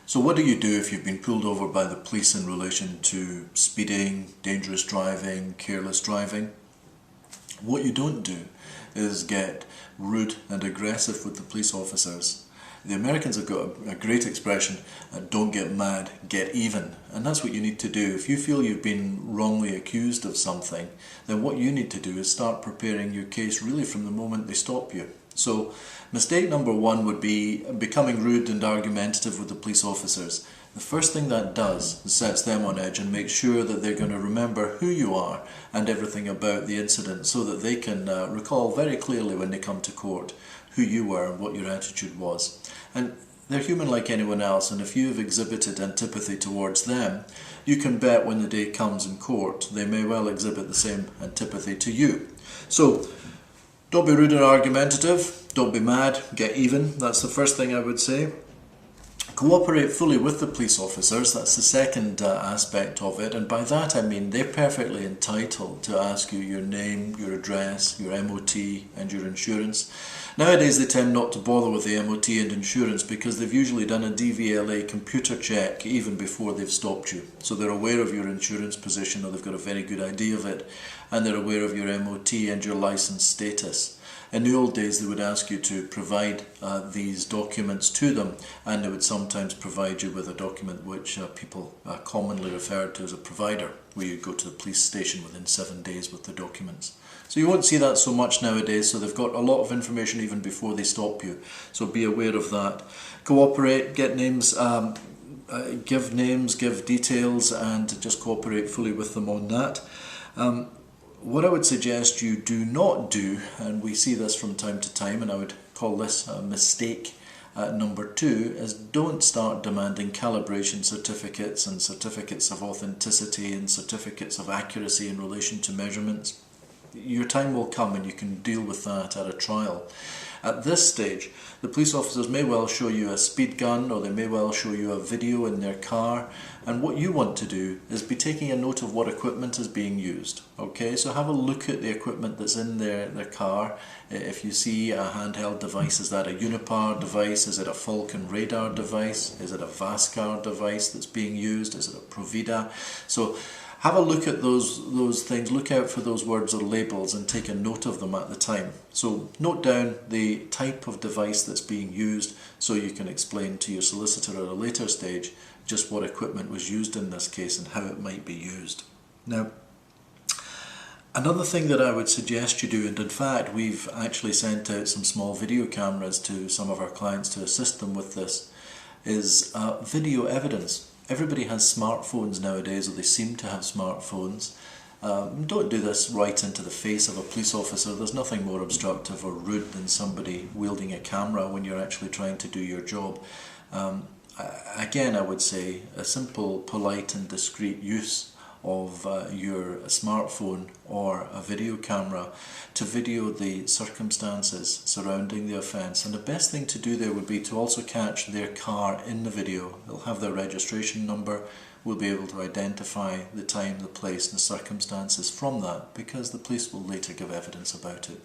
So what do you do if you've been pulled over by the police in relation to speeding, dangerous driving, careless driving? What you don't do is get rude and aggressive with the police officers. The Americans have got a great expression, don't get mad, get even. And that's what you need to do. If you feel you've been wrongly accused of something, then what you need to do is start preparing your case really from the moment they stop you. So mistake number one would be becoming rude and argumentative with the police officers. The first thing that does is sets them on edge and makes sure that they're going to remember who you are and everything about the incident so that they can recall very clearly when they come to court who you were and what your attitude was. And they're human like anyone else, and if you've exhibited antipathy towards them, you can bet when the day comes in court they may well exhibit the same antipathy to you. So don't be rude or argumentative, don't be mad, get even. That's the first thing I would say. Cooperate fully with the police officers, that's the second aspect of it, and by that I mean they're perfectly entitled to ask you your name, your address, your MOT and your insurance. Nowadays they tend not to bother with the MOT and insurance because they've usually done a DVLA computer check even before they've stopped you. So they're aware of your insurance position, or they've got a very good idea of it, and they're aware of your MOT and your license status. In the old days they would ask you to provide these documents to them, and they would sometimes provide you with a document which people commonly referred to as a provider, where you go to the police station within 7 days with the documents. So you won't see that so much nowadays, so they've got a lot of information even before they stop you, so be aware of that. Cooperate, get names, give names, give details, and just cooperate fully with them on that. What I would suggest you do not do, and we see this from time to time, and I would call this a mistake number two, is don't start demanding calibration certificates and certificates of authenticity and certificates of accuracy in relation to measurements. Your time will come and you can deal with that at a trial. At this stage, the police officers may well show you a speed gun, or they may well show you a video in their car, and what you want to do is be taking a note of what equipment is being used. Okay, so have a look at the equipment that's in their car. If you see a handheld device, is that a Unipar device? Is it a Falcon radar device? Is it a Vascar device that's being used? Is it a Provida? So have a look at those things, look out for those words or labels and take a note of them at the time. So note down the type of device that's being used so you can explain to your solicitor at a later stage just what equipment was used in this case and how it might be used. Now, another thing that I would suggest you do, and in fact we've actually sent out some small video cameras to some of our clients to assist them with this, is video evidence. Everybody has smartphones nowadays, or they seem to have smartphones. Don't do this right into the face of a police officer. There's nothing more obstructive or rude than somebody wielding a camera when you're actually trying to do your job. Again, I would say a simple, polite and discreet use of your smartphone or a video camera to video the circumstances surrounding the offence. And the best thing to do there would be to also catch their car in the video. They'll have their registration number. We'll be able to identify the time, the place and the circumstances from that, because the police will later give evidence about it.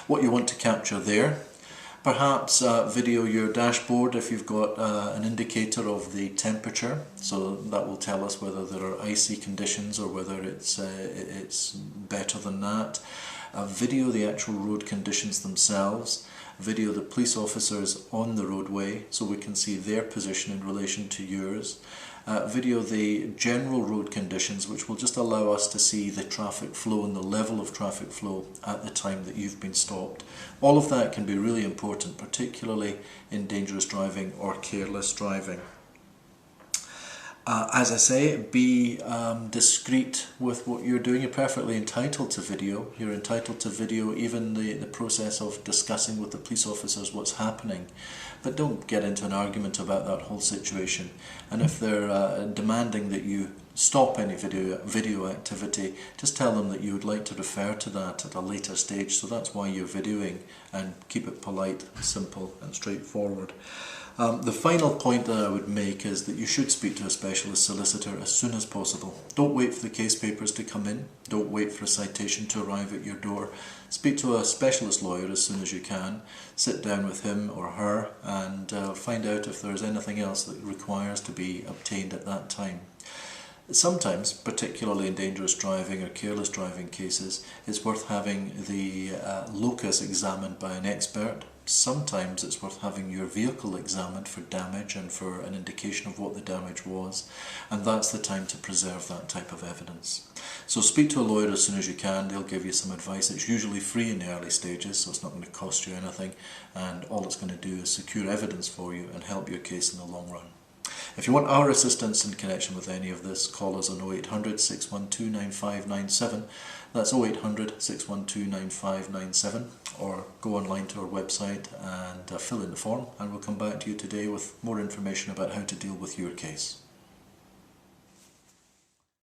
What you want to capture there: perhaps video your dashboard if you've got an indicator of the temperature, so that will tell us whether there are icy conditions or whether it's better than that. Video the actual road conditions themselves. Video the police officers on the roadway so we can see their position in relation to yours. Video the general road conditions, which will just allow us to see the traffic flow and the level of traffic flow at the time that you've been stopped. All of that can be really important, particularly in dangerous driving or careless driving. As I say, be discreet with what you're doing. You're perfectly entitled to video. You're entitled to video even the process of discussing with the police officers what's happening. But don't get into an argument about that whole situation. And if they're demanding that you stop any video activity, just tell them that you would like to refer to that at a later stage, so that's why you're videoing, and keep it polite, simple and straightforward. The final point that I would make is that you should speak to a specialist solicitor as soon as possible. Don't wait for the case papers to come in, don't wait for a citation to arrive at your door. Speak to a specialist lawyer as soon as you can, sit down with him or her and find out if there's anything else that requires to be obtained at that time. Sometimes, particularly in dangerous driving or careless driving cases, it's worth having the locus examined by an expert. Sometimes it's worth having your vehicle examined for damage and for an indication of what the damage was, and that's the time to preserve that type of evidence. So speak to a lawyer as soon as you can. They'll give you some advice. It's usually free in the early stages, so it's not going to cost you anything, and all it's going to do is secure evidence for you and help your case in the long run. If you want our assistance in connection with any of this, call us on 0800 612 9597. That's 0800 612 9597, or go online to our website and fill in the form, and we'll come back to you today with more information about how to deal with your case.